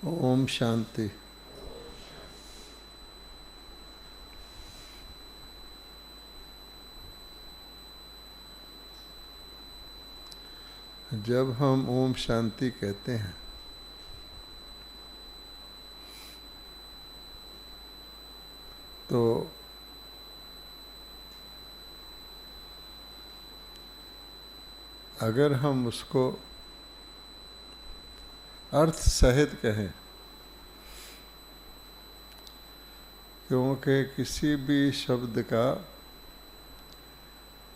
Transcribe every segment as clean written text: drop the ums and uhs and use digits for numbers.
ओम शांति। जब हम ओम शांति कहते हैं तो अगर हम उसको अर्थ सहित कहें, क्योंकि किसी भी शब्द का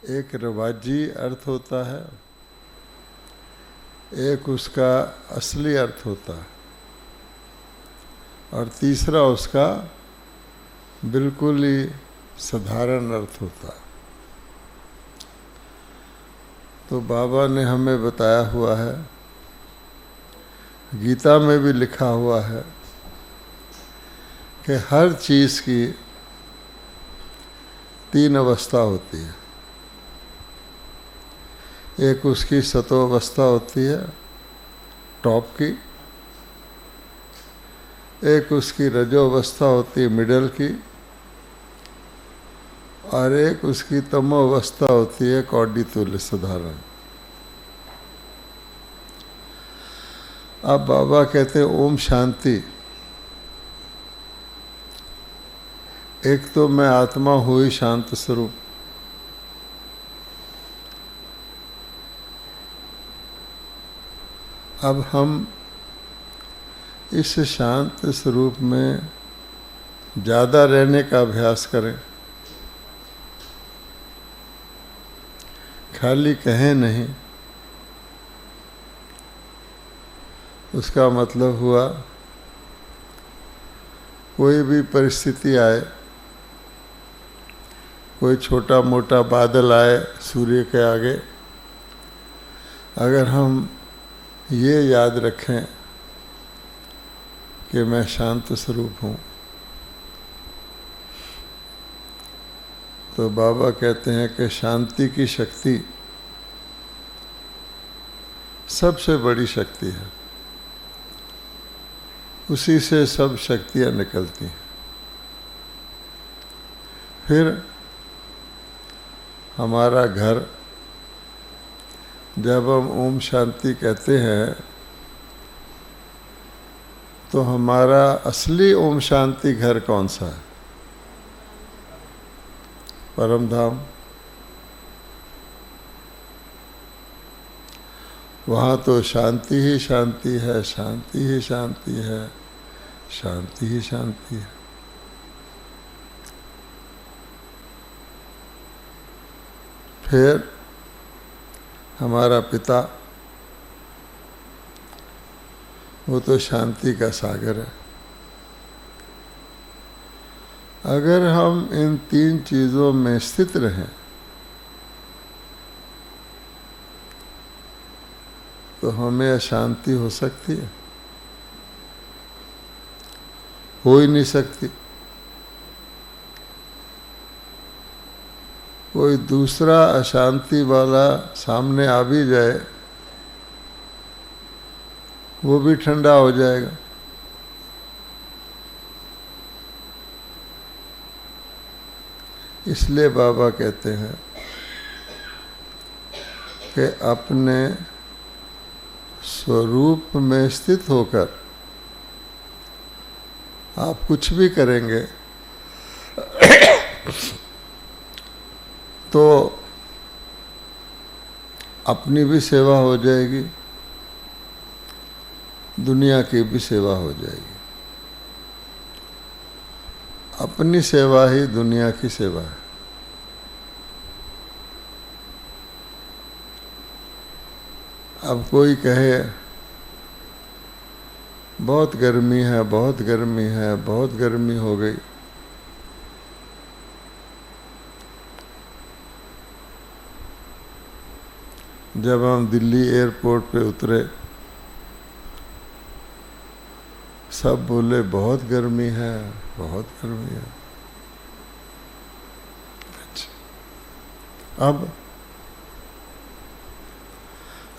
एक रवाजी अर्थ होता है, एक उसका असली अर्थ होता है और तीसरा उसका बिल्कुल ही साधारण अर्थ होता है। तो बाबा ने हमें बताया हुआ है, गीता में भी लिखा हुआ है कि हर चीज़ की तीन अवस्था होती है। एक उसकी सतो अवस्था होती है टॉप की, एक उसकी रजो अवस्था होती है मिडल की, और एक उसकी तमो अवस्था होती है कौडी तुल्य साधारण। अब बाबा कहते हैं ओम शांति। एक तो मैं आत्मा हुई शांत स्वरूप, अब हम इस शांत स्वरूप में ज़्यादा रहने का अभ्यास करें, खाली कहें नहीं। उसका मतलब हुआ कोई भी परिस्थिति आए, कोई छोटा मोटा बादल आए सूर्य के आगे, अगर हम ये याद रखें कि मैं शांत स्वरूप हूँ, तो बाबा कहते हैं कि शांति की शक्ति सबसे बड़ी शक्ति है, उसी से सब शक्तियाँ निकलती हैं। फिर हमारा घर, जब हम ओम शांति कहते हैं तो हमारा असली ओम शांति घर कौन सा है? परम धाम। वहाँ तो शांति ही शांति है, शांति ही शांति है, शांति ही शांति है। फिर हमारा पिता, वो तो शांति का सागर है। अगर हम इन तीन चीज़ों में स्थित रहें तो हमें अशांति हो सकती है? हो ही नहीं सकती। कोई दूसरा अशांति वाला सामने आ भी जाए, वो भी ठंडा हो जाएगा। इसलिए बाबा कहते हैं कि अपने स्वरूप में स्थित होकर आप कुछ भी करेंगे तो अपनी भी सेवा हो जाएगी, दुनिया की भी सेवा हो जाएगी। अपनी सेवा ही दुनिया की सेवा है। अब कोई कहे बहुत गर्मी है, बहुत गर्मी है, बहुत गर्मी हो गई, जब हम दिल्ली एयरपोर्ट पे उतरे सब बोले बहुत गर्मी है, बहुत गर्मी है। अच्छा, अब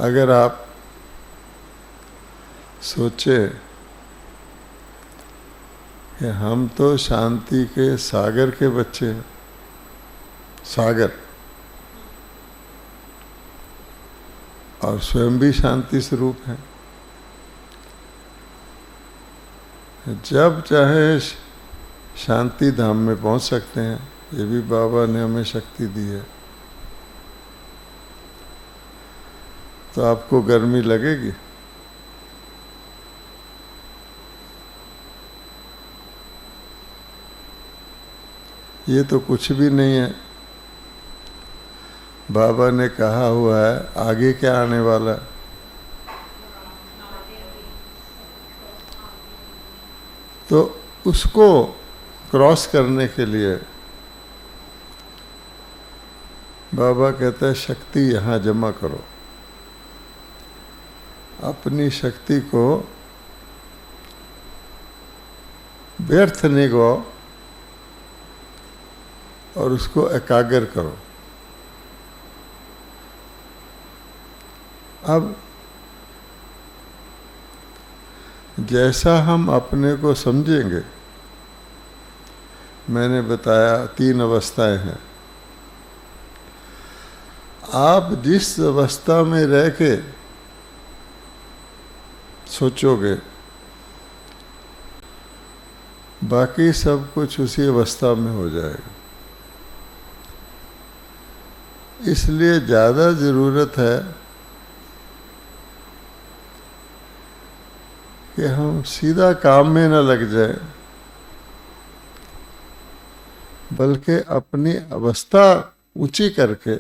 अगर आप सोचे कि हम तो शांति के सागर के बच्चे हैं। सागर, और स्वयं भी शांति स्वरूप है। जब चाहे शांति धाम में पहुंच सकते हैं। ये भी बाबा ने हमें शक्ति दी है। तो आपको गर्मी लगेगी? ये तो कुछ भी नहीं है। बाबा ने कहा हुआ है आगे क्या आने वाला है। तो उसको क्रॉस करने के लिए बाबा कहता है शक्ति यहाँ जमा करो। अपनी शक्ति को व्यर्थ नहीं गवाओ और उसको एकाग्र करो। अब जैसा हम अपने को समझेंगे, मैंने बताया 3 अवस्थाएं हैं। आप जिस अवस्था में रह के सोचोगे, बाकी सब कुछ उसी अवस्था में हो जाएगा। इसलिए ज़्यादा ज़रूरत है कि हम सीधा काम में न लग जाए, बल्कि अपनी अवस्था ऊंची करके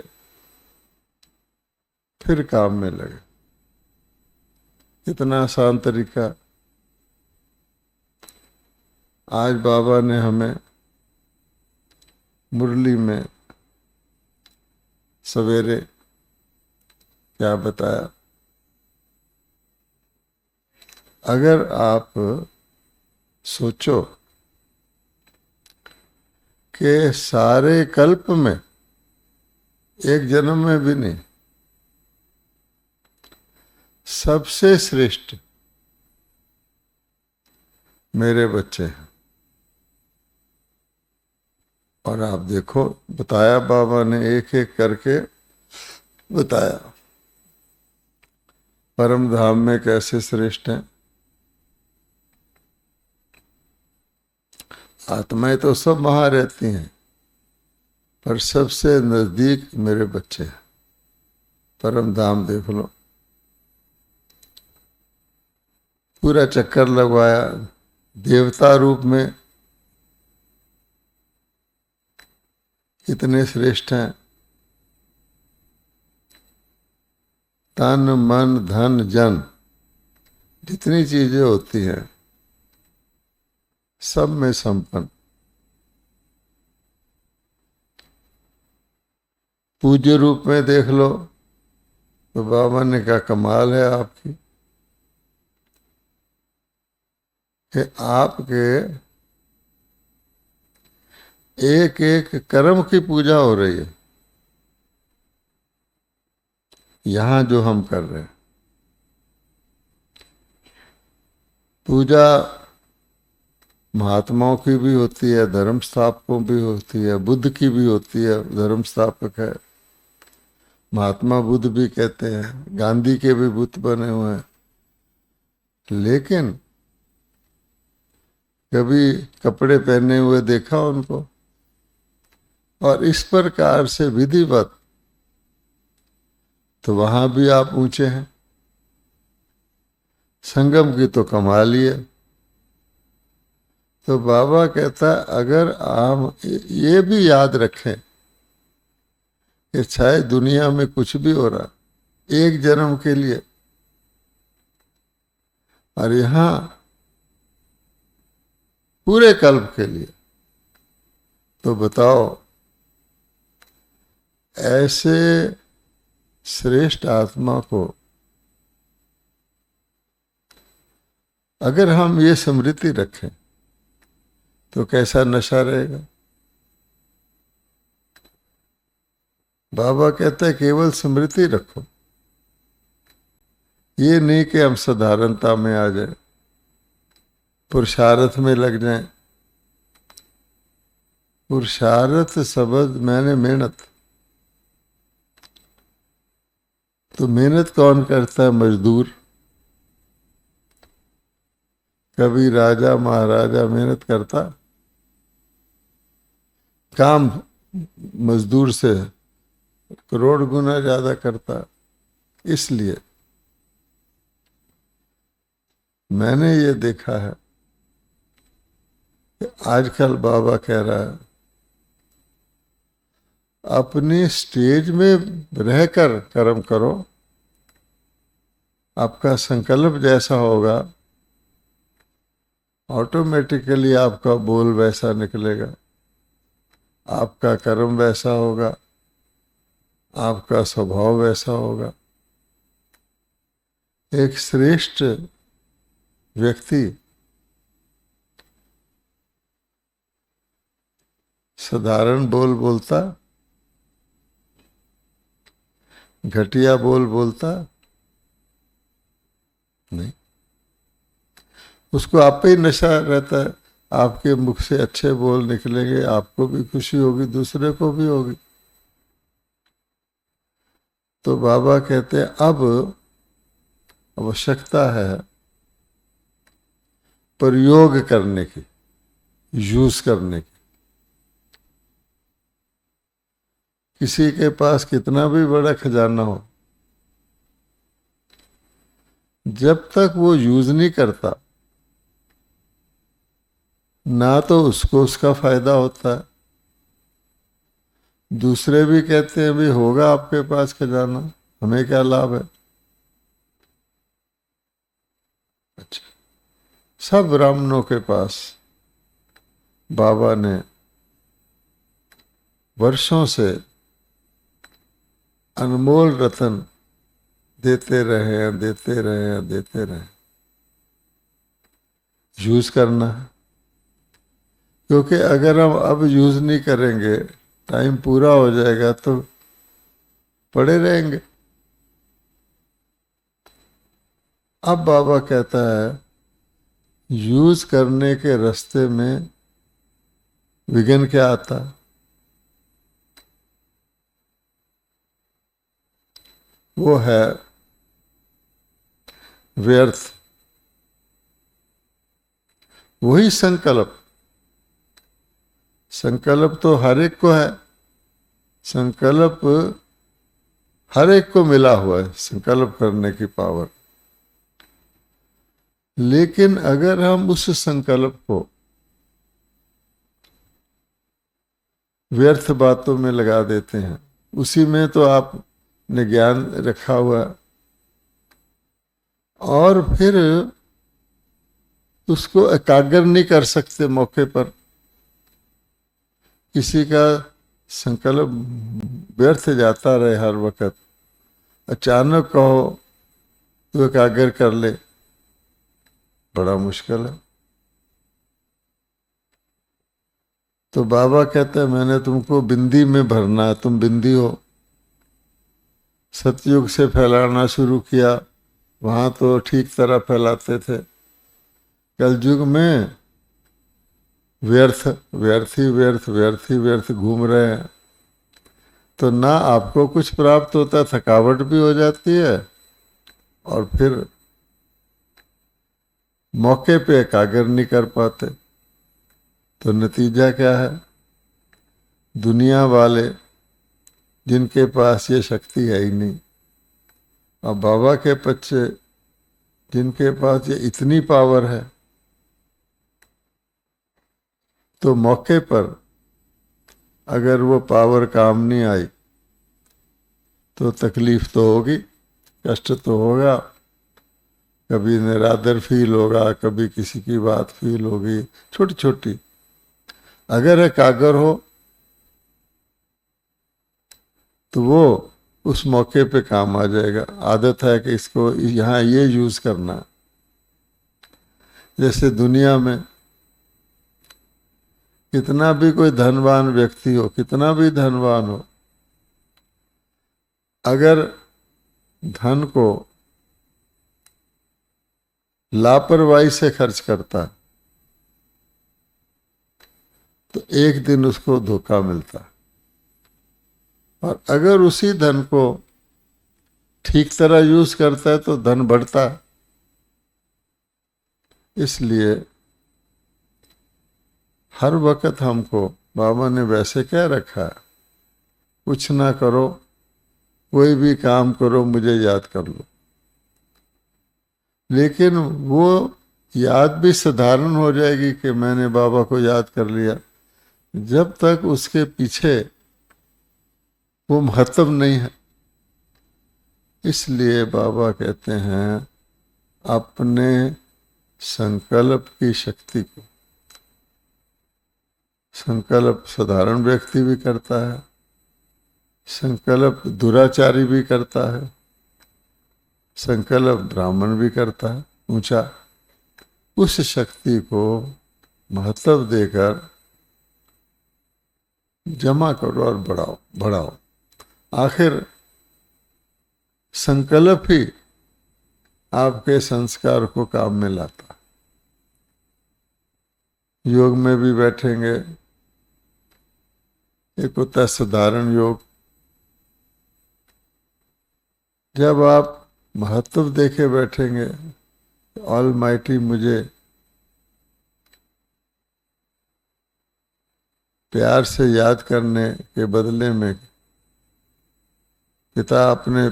फिर काम में लगे। इतना आसान तरीका आज बाबा ने हमें मुरली में सवेरे क्या बताया। अगर आप सोचो कि सारे कल्प में, एक जन्म में भी नहीं, सबसे श्रेष्ठ मेरे बच्चे हैं। और आप देखो, बताया बाबा ने एक एक करके बताया परम धाम में कैसे श्रेष्ठ हैं। आत्माएं तो सब वहां रहती हैं, पर सबसे नजदीक मेरे बच्चे हैं। परम धाम देख लो, पूरा चक्कर लगवाया, देवता रूप में इतने श्रेष्ठ हैं। तन मन धन जन जितनी चीजें होती हैं, सब में संपन्न। पूज्य रूप में देख लो तो बाबा ने कहा कमाल है आपकी कि आपके एक एक कर्म की पूजा हो रही है। यहां जो हम कर रहे हैं पूजा, महात्माओं की भी होती है, धर्म स्थापकों भी होती है, बुद्ध की भी होती है, धर्म स्थापक है। महात्मा बुद्ध भी कहते हैं, गांधी के भी बुत बने हुए हैं। लेकिन कभी कपड़े पहने हुए देखा उनको? और इस प्रकार से विधिवत, तो वहां भी आप ऊंचे हैं। संगम की तो कमाल ही है। तो बाबा कहता है अगर आप ये भी याद रखें कि चाहे दुनिया में कुछ भी हो रहा, एक जन्म के लिए, और यहां पूरे कल्प के लिए, तो बताओ ऐसे श्रेष्ठ आत्मा को अगर हम ये स्मृति रखें तो कैसा नशा रहेगा। बाबा कहते हैं केवल स्मृति रखो ये नहीं कि हम साधारणता में आ जाए, पुरुषार्थ में लग जाएं। पुरुषार्थ शब्द मैंने मेहनत, तो मेहनत कौन करता है? मजदूर। कभी राजा महाराजा मेहनत करता? काम मजदूर से करोड़ गुना ज्यादा करता। इसलिए मैंने ये देखा है कि आजकल बाबा कह रहा है अपनी स्टेज में रहकर कर्म करो, आपका संकल्प जैसा होगा ऑटोमेटिकली आपका बोल वैसा निकलेगा, आपका कर्म वैसा होगा, आपका स्वभाव वैसा होगा। एक श्रेष्ठ व्यक्ति साधारण बोल बोलता, घटिया बोल बोलता नहीं। उसको आप पे ही नशा रहता है, आपके मुख से अच्छे बोल निकलेंगे, आपको भी खुशी होगी, दूसरे को भी होगी। तो बाबा कहते हैं अब आवश्यकता है प्रयोग करने की, यूज करने की। किसी के पास कितना भी बड़ा खजाना हो, जब तक वो यूज नहीं करता ना तो उसको उसका फायदा होता है, दूसरे भी कहते हैं भी होगा आपके पास खजाना, हमें क्या लाभ है। अच्छा, सब ब्राह्मणों के पास बाबा ने वर्षों से अनमोल रतन देते रहे हैं, देते रहे हैं, देते रहे। यूज करना है, क्योंकि अगर हम अब यूज नहीं करेंगे, टाइम पूरा हो जाएगा तो पड़े रहेंगे। अब बाबा कहता है यूज करने के रास्ते में विघ्न क्या आता? वो है व्यर्थ। वही संकल्प, संकल्प तो हर एक को है, संकल्प हर एक को मिला हुआ है, संकल्प करने की पावर। लेकिन अगर हम उस संकल्प को व्यर्थ बातों में लगा देते हैं, उसी में तो आपने ज्ञान रखा हुआ है, और फिर उसको एकाग्र नहीं कर सकते मौके पर। किसी का संकल्प व्यर्थ जाता रहे हर वक्त, अचानक कहो तो एकाग्र कर ले, बड़ा मुश्किल है। तो बाबा कहते हैं मैंने तुमको बिंदी में भरना है, तुम बिंदी हो। सतयुग से फैलाना शुरू किया, वहां तो ठीक तरह फैलाते थे। कलयुग में व्यर्थ व्यर्थ ही व्यर्थ, व्यर्थ ही व्यर्थ घूम रहे हैं। तो ना आपको कुछ प्राप्त होता, थकावट भी हो जाती है, और फिर मौके पे एकाग्र नहीं कर पाते। तो नतीजा क्या है? दुनिया वाले जिनके पास ये शक्ति है ही नहीं, और बाबा के बच्चे जिनके पास ये इतनी पावर है, तो मौके पर अगर वो पावर काम नहीं आई तो तकलीफ तो होगी, कष्ट तो होगा, कभी निरादर फील होगा, कभी किसी की बात फील होगी, छोटी छोटी। अगर एकाग्र हो तो वो उस मौके पे काम आ जाएगा। आदत है कि इसको यहाँ ये यूज करना। जैसे दुनिया में कितना भी कोई धनवान व्यक्ति हो, कितना भी धनवान हो, अगर धन को लापरवाही से खर्च करता है तो एक दिन उसको धोखा मिलता है। और अगर उसी धन को ठीक तरह यूज करता है तो धन बढ़ता है। इसलिए हर वक्त हमको बाबा ने वैसे कह रखा है, कुछ ना करो, कोई भी काम करो, मुझे याद कर लो। लेकिन वो याद भी साधारण हो जाएगी कि मैंने बाबा को याद कर लिया, जब तक उसके पीछे वो महत्व नहीं है। इसलिए बाबा कहते हैं अपने संकल्प की शक्ति को, संकल्प साधारण व्यक्ति भी करता है, संकल्प दुराचारी भी करता है, संकल्प ब्राह्मण भी करता है ऊंचा। उस शक्ति को महत्व देकर जमा करो और बढ़ाओ बढ़ाओ। आखिर संकल्प ही आपके संस्कार को काम में लाता। योग में भी बैठेंगे, एक होता है साधारण योग। जब आप महत्व देके बैठेंगे, ऑलमाइटी मुझे प्यार से याद करने के बदले में, पिता अपने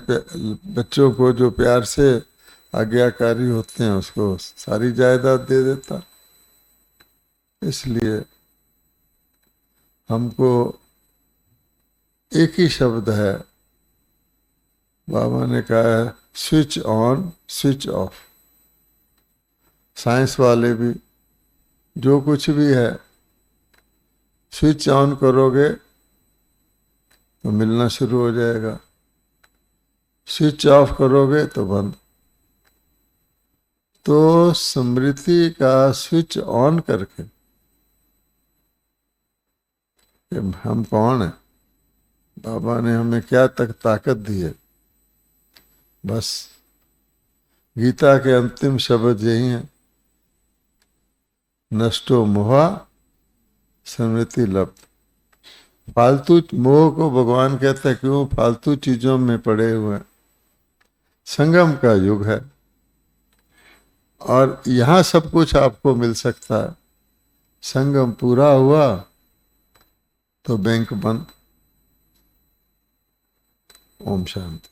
बच्चों को जो प्यार से आज्ञाकारी होते हैं उसको सारी जायदाद दे देता। इसलिए हमको एक ही शब्द है, बाबा ने कहा है switch on switch off. Science वाले भी जो कुछ भी है, स्विच ऑन करोगे तो मिलना शुरू हो जाएगा, स्विच ऑफ करोगे तो बंद। तो स्मृति का स्विच ऑन करके हम कौन है, बाबा ने हमें क्या तक ताकत दी है, बस गीता के अंतिम शब्द यही हैं, नष्टो मोहा स्मृति लब्ध। फालतू मोह को भगवान कहते हैं क्यों फालतू चीजों में पड़े हुए हैं। संगम का युग है और यहां सब कुछ आपको मिल सकता है। संगम पूरा हुआ तो बैंक बंद। ओम शांति।